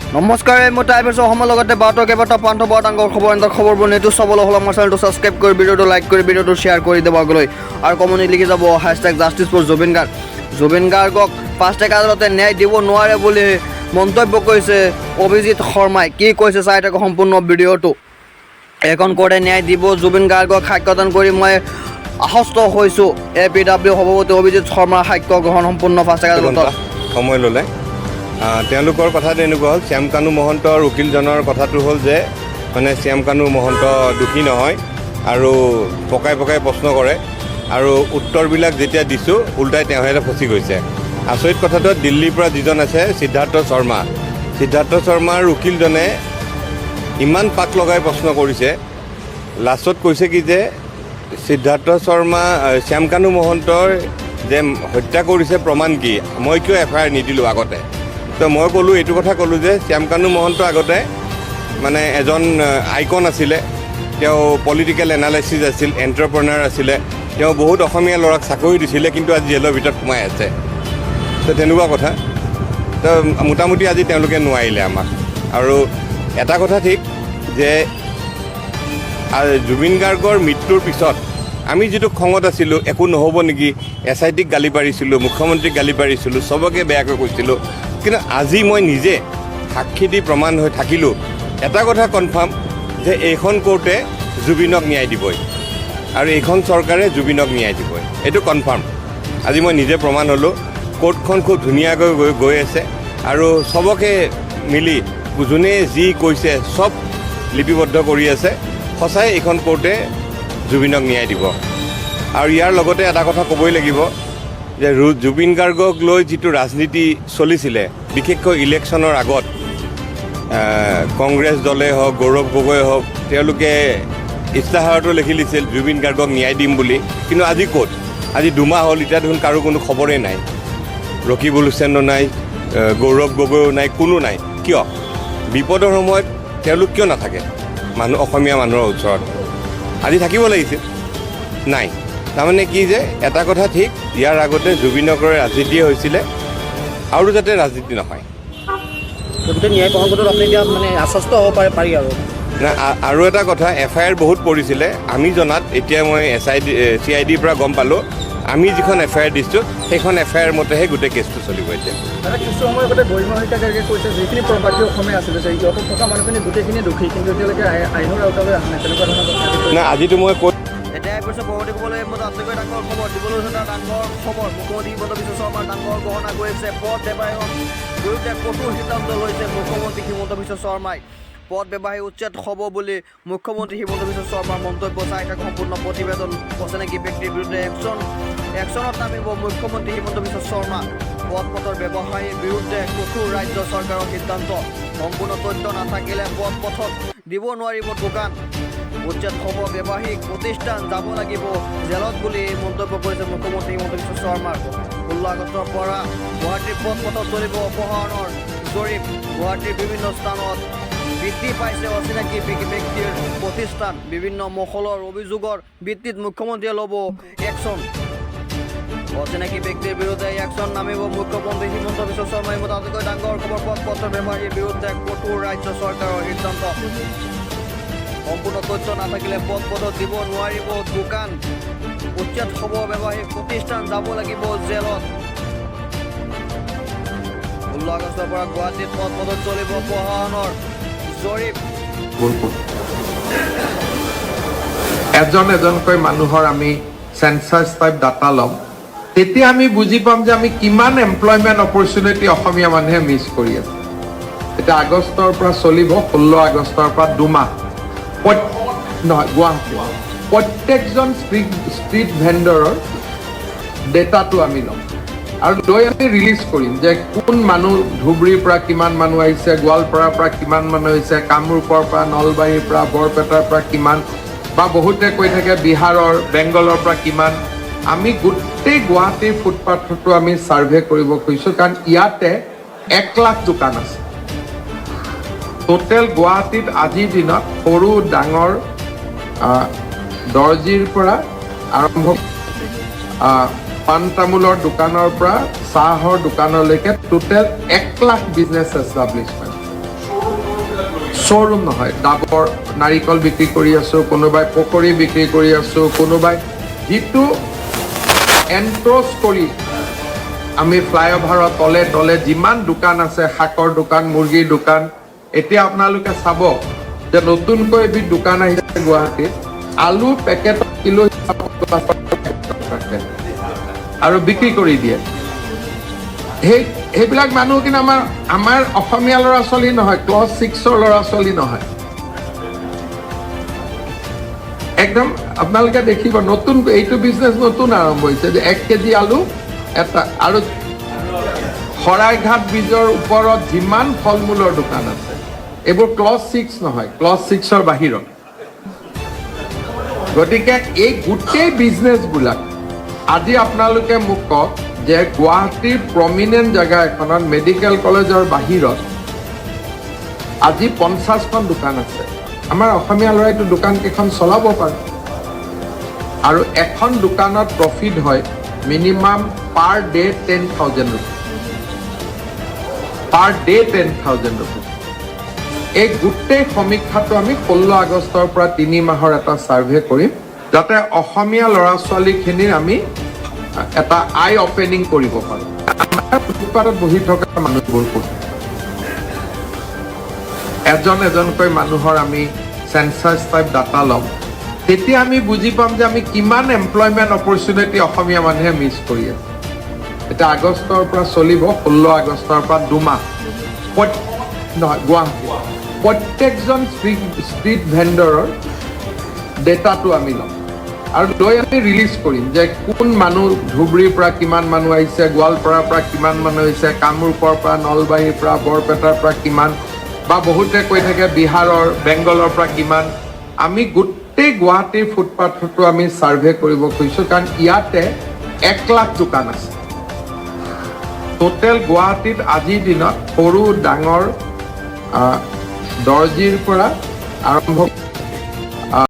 নমস্কাৰ, মই টাইমছ অসমৰ লগতে বাৰটো কেইবাটা প্ৰান্ত বৰ ডাঙৰ খবৰবোৰ নেটো চাবলৈ হ'লে আমাৰ চেনেলটো ছাবস্ক্ৰাইব কৰি ভিডিঅ'টো লাইক কৰি ভিডিঅ'টো শ্বেয়াৰ কৰি দিব আগলৈ আৰু কমেণ্ট লিখি যাব #জাষ্টিছ ফৰ জুবিন গাৰ্গ। জুবিন গাৰ্গক ফাষ্টেগ আদালতে ন্যায় দিব নোৱাৰে বুলি মন্তব্য কৰিছে অভিজিত শৰ্মাই। কি কৈছে চাই থাকক সম্পূৰ্ণ ভিডিঅ'টো। এখন কোৰ্টে ন্যায় দিব জুবিন গাৰ্গক সাক্ষ্যদান কৰি মই আশ্বস্ত হৈছোঁ। APW সভাপতি অভিজিত শৰ্মাৰ সাক্ষ্য গ্ৰহণ সম্পূৰ্ণ ফাষ্টেগ আদালতত সময় ল'লে। তেওঁলোকৰ কথাটো এনেকুৱা হ'ল, শ্যাম কানু মহন্তৰ উকিলজনৰ কথাটো হ'ল যে মানে শ্যাম কানু মহন্ত দোষী নহয় আৰু পকাই পকাই প্ৰশ্ন কৰে আৰু উত্তৰবিলাক যেতিয়া দিছোঁ উল্টাই তেওঁহে ফচি গৈছে। আচৰিত কথাটো দিল্লীৰ পৰা যিজন আছে সিদ্ধাৰ্থ শৰ্মাৰ উকিলজনে ইমান পাক লগাই প্ৰশ্ন কৰিছে, লাষ্টত কৈছে কি যে শ্যাম কানু মহন্তৰ যে হত্যা কৰিছে প্ৰমাণ কি, মই কিয় FIR নিদিলোঁ আগতে। তো মই ক'লোঁ, এইটো কথা ক'লোঁ যে শ্যাম কানু মহন্ত আগতে মানে এজন আইকন আছিলে, তেওঁ পলিটিকেল এনালাইচিছ আছিল, এণ্টাৰপ্ৰনাৰ আছিলে, তেওঁ বহুত অসমীয়া ল'ৰাক চাকৰি দিছিলে, কিন্তু আজি জেলৰ ভিতৰত সোমাই আছে। তো তেনেকুৱা কথা। তো মোটামুটি আজি তেওঁলোকে নোৱাৰিলে আমাক। আৰু এটা কথা ঠিক যে জুবিন গাৰ্গৰ মৃত্যুৰ পিছত আমি যিটো খঙত আছিলোঁ, একো নহ'ব নেকি, SITক গালি পাৰিছিলোঁ, মুখ্যমন্ত্ৰীক গালি পাৰিছিলোঁ, চবকে বেয়াকৈ কৈছিলোঁ, কিন্তু আজি মই নিজে সাক্ষী দি প্ৰমাণ হৈ থাকিলোঁ। এটা কথা কনফাৰ্ম যে এইখন কোৰ্টে জুবিনক ন্যায় দিবই আৰু এইখন চৰকাৰে জুবিনক ন্যায় দিবই, এইটো কনফাৰ্ম। আজি মই নিজে প্ৰমাণ হ'লোঁ। কোৰ্টখন খুব ধুনীয়াকৈ গৈ আছে আৰু চবকে মিলি যোনে যি কৈছে চব লিপিবদ্ধ কৰি আছে। সঁচাই এইখন কোৰ্টে জুবিনক ন্যায় দিব। আৰু ইয়াৰ লগতে এটা কথা ক'বই লাগিব যে জুবিন গাৰ্গক লৈ যিটো ৰাজনীতি চলিছিলে, বিশেষকৈ ইলেকশ্যনৰ আগত কংগ্ৰেছ দলে হওক, গৌৰৱ গগৈ হওক, তেওঁলোকে ইস্তাহাৰতো লিখি দিছিল জুবিন গাৰ্গক ন্যায় দিম বুলি। কিন্তু আজি ক'ত? আজি 2 মাহ হ'ল, এতিয়া দেখোন কাৰো কোনো খবৰেই নাই। ৰকিবুল হুছেইনো নাই, গৌৰৱ গগৈও নাই, কোনো নাই। কিয়? বিপদৰ সময়ত তেওঁলোক কিয় নাথাকে অসমীয়া মানুহৰ ওচৰত? আজি থাকিব লাগিছিল, নাই। তাৰমানে কি যে এটা কথা ঠিক, ইয়াৰ আগতে জুবিনক লৈ ৰাজনীতিয়ে হৈছিলে আৰু যাতে ৰাজনীতি নহয়। গতিকে ন্যায় প্ৰসংগটোত আপুনি এতিয়া মানে আশ্বস্ত হ'ব পাৰি আৰু না। আৰু এটা কথা, FIR বহুত পৰিছিলে আমি জনাত। এতিয়া মই CIDৰ পৰা গম পালোঁ, আমি যিখন FIR দিছোঁ সেইখন FIR মতেহে গোটেই কেছটো চলিব। এতিয়া কিছু সময় আগতে গৰিমা শইকীয়াই কৈছে যিখিনি প্ৰপাৰ্টি অসমীয়া আছিলে যে ইহঁতত থকা মানুহখিনি গোটেইখিনি দোষী, কিন্তু এতিয়ালৈকে আইনৰ আওতালৈ অহা নাই, তেনেকুৱা ধৰণৰ কথা। না, আজিতো মই এতিয়া এইবছৰ পৰৱৰ্তী ক'বলৈ মই আটাইতকৈ ডাঙৰ খবৰ দিবলৈ ডাঙৰ খবৰ। মুখ্যমন্ত্ৰী হিমন্ত বিশ্ব শৰ্মাৰ ডাঙৰ গহনা কৰিছে। পথ ব্যৱসায়ীৰ বিৰুদ্ধে কঠোৰ সিদ্ধান্ত লৈছে মুখ্যমন্ত্ৰী হিমন্ত বিশ্ব শৰ্মাই। পথ ব্যৱসায়ী উচ্ছেদ হ'ব বুলি মুখ্যমন্ত্ৰী হিমন্ত বিশ্ব শৰ্মাৰ মন্তব্য। চাই থাকক সম্পূৰ্ণ প্ৰতিবেদন। অচিনাকি ব্যক্তিৰ বিৰুদ্ধে একশ্যনত নামিব মুখ্যমন্ত্ৰী হিমন্ত বিশ্ব শৰ্মা। পথৰ ব্যৱসায়ীৰ বিৰুদ্ধে কঠোৰ ৰাজ্য চৰকাৰৰ সিদ্ধান্ত। সম্পূৰ্ণ তথ্য নাথাকিলে পথত দিব নোৱাৰিব দোকান। উচ্ছেদ হ'ব ব্যৱসায়িক প্ৰতিষ্ঠান, যাব লাগিব জেলত বুলি মন্তব্য কৰিছে মুখ্যমন্ত্ৰী হিমন্ত বিশ্ব শৰ্মাৰ। 16 আগষ্টৰ পৰা গুৱাহাটীৰ পথত চলিব অপহৰণৰ জৰীপ। গুৱাহাটীৰ বিভিন্ন স্থানত বৃদ্ধি পাইছে অচিনাকি ব্যক্তিৰ প্ৰতিষ্ঠান। বিভিন্ন মহলৰ অভিযোগৰ ভিত্তিত মুখ্যমন্ত্ৰীয়ে ল'ব একশ্যন। অচিনাকি ব্যক্তিৰ বিৰুদ্ধে একশ্যন নামিব মুখ্যমন্ত্ৰী হিমন্ত বিশ্ব শৰ্মাই। আটাইতকৈ ডাঙৰ খবৰ, পথৰ ব্যৱসায়ীৰ বিৰুদ্ধে কঠোৰ ৰাজ্য চৰকাৰৰ সিদ্ধান্ত। সম্পূৰ্ণ তথ্য নাথাকিলে পথত দিব নোৱাৰিব দোকান। উচ্ছেদ হ'ব ব্যৱসায়িক প্ৰতিষ্ঠান, যাব লাগিব জেলত। 16 আগষ্টৰ পৰা গুৱাহাটীত পথত চলিব অপহৰণৰ জৰীপ। এজনকৈ মানুহৰ আমি চেঞ্চাছ টাইপ ডাটা ল'ম, তেতিয়া আমি বুজি পাম যে আমি কিমান এমপ্লয়মেণ্ট অপৰচুনিটি অসমীয়া মানুহে মিছ কৰি আছে। এতিয়া আগষ্টৰ পৰা চলিব, 16 আগষ্টৰ পৰা 2 মাহ গুৱাহাটী প্ৰত্যেকজন ষ্ট্ৰীট ভেণ্ডৰৰ ডেটাটো আমি ল'ম আৰু লৈ আমি ৰিলিজ কৰিম যে কোন মানুহ ধুবুৰীৰ পৰা কিমান মানুহ আহিছে, গোৱালপাৰাৰ পৰা কিমান মানুহ আহিছে, কামৰূপৰ পৰা, নলবাৰীৰ পৰা, বৰপেটাৰ পৰা কিমান, বা বহুতে কৈ থাকে বিহাৰৰ, বেংগলৰ পৰা কিমান। আমি গোটেই গুৱাহাটীৰ ফুটপাথটো আমি ছাৰ্ভে কৰিব খুজিছোঁ, কাৰণ ইয়াতে 1 লাখ দোকান আছে। টোটেল গুৱাহাটীত আজিৰ দিনত সৰু ডাঙৰ দৰ্জীৰ পৰা আৰম্ভ পাণ তামোলৰ দোকানৰ পৰা চাহৰ দোকানলৈকে total 1 lakh business establishment. Showroom নহয়, ডাবৰ নাৰিকল বিক্ৰী কৰি আছোঁ, কোনোবাই পকৰি বিক্ৰী কৰি আছোঁ, কোনোবাই যিটো এনক্ৰ'চ কৰি আমি ফ্লাইঅভাৰৰ তলে তলে যিমান দোকান আছে, শাকৰ দোকান, মুৰ্গীৰ দোকান, এতিয়া আপোনালোকে চাব যে নতুনকৈ এবিধ দোকান আহিছে গুৱাহাটীত, আলু পেকেট কিলো আৰু বিক্ৰী কৰি দিয়ে। সেইবিলাক মানুহ কিন্তু আমাৰ অসমীয়া ল'ৰা ছোৱালী নহয়, ক্লাছ 6ৰ ল'ৰা ছোৱালী নহয়। একদম আপোনালোকে দেখিব নতুন এইটো বিজনেছ নতুন আৰম্ভ হৈছে যে 1 কেজি আলু এটা, আৰু শৰাইঘাট ব্ৰিজৰ ওপৰত যিমান ফল মূলৰ দোকান আছে এইবোৰ ক্লাছ 6 নহয়, ক্লাছ 6ৰ বাহিৰত। গতিকে এই গোটেই বিজনেছবিলাক আজি আপোনালোকে মোক কওক যে গুৱাহাটীৰ প্ৰমিনেণ্ট জেগা এখনত মেডিকেল কলেজৰ বাহিৰত আজি 50খন দোকান আছে। আমাৰ অসমীয়া ল'ৰাইতো দোকান কেইখন চলাব পাৰে, আৰু এখন দোকানত প্ৰফিট হয় minimum per day 10,000 rupees, per day 10,000 rupees। এই গোটেই সমীক্ষাটো আমি 16 আগষ্টৰ পৰা 3 মাহৰ এটা ছাৰ্ভে কৰিম, যাতে অসমীয়া ল'ৰা ছোৱালীখিনিৰ আমি এটা আই অপেনিং কৰিব পাৰোঁ। আমাৰ ফুটপাথত বহি থকা মানুহবোৰ ক'ত, এজন এজনকৈ মানুহৰ আমি চেঞ্চাছ টাইপ ডাটা ল'ম, তেতিয়া আমি বুজি পাম যে আমি কিমান এমপ্লয়মেণ্ট অপৰচুনিটি অসমীয়া মানুহে মিছ কৰি আছে। এতিয়া আগষ্টৰ পৰা চলিব, 16 আগষ্টৰ পৰা 2 মাহ নহয় গুৱাহাটী প্ৰত্যেকজন ষ্ট্ৰীট ভেণ্ডৰৰ ডেটাটো আমি ল'ম আৰু লৈ আমি ৰিলিজ কৰিম যে কোন মানুহ ধুবুৰীৰ পৰা কিমান মানুহ আহিছে, গোৱালপাৰাৰ পৰা কিমান মানুহ আহিছে, কামৰূপৰ পৰা, নলবাৰীৰ পৰা, বৰপেটাৰ পৰা কিমান, বা বহুতে কৈ থাকে বিহাৰৰ, বেংগলৰ পৰা কিমান। আমি গোটেই গুৱাহাটীৰ ফুটপাথটো আমি ছাৰ্ভে কৰিব খুজিছোঁ, কাৰণ ইয়াতে 1 লাখ দোকান আছে টোটেল গুৱাহাটীত। আজিৰ দিনত সৰু ডাঙৰ দৰ্জীৰ পৰা আৰম্ভ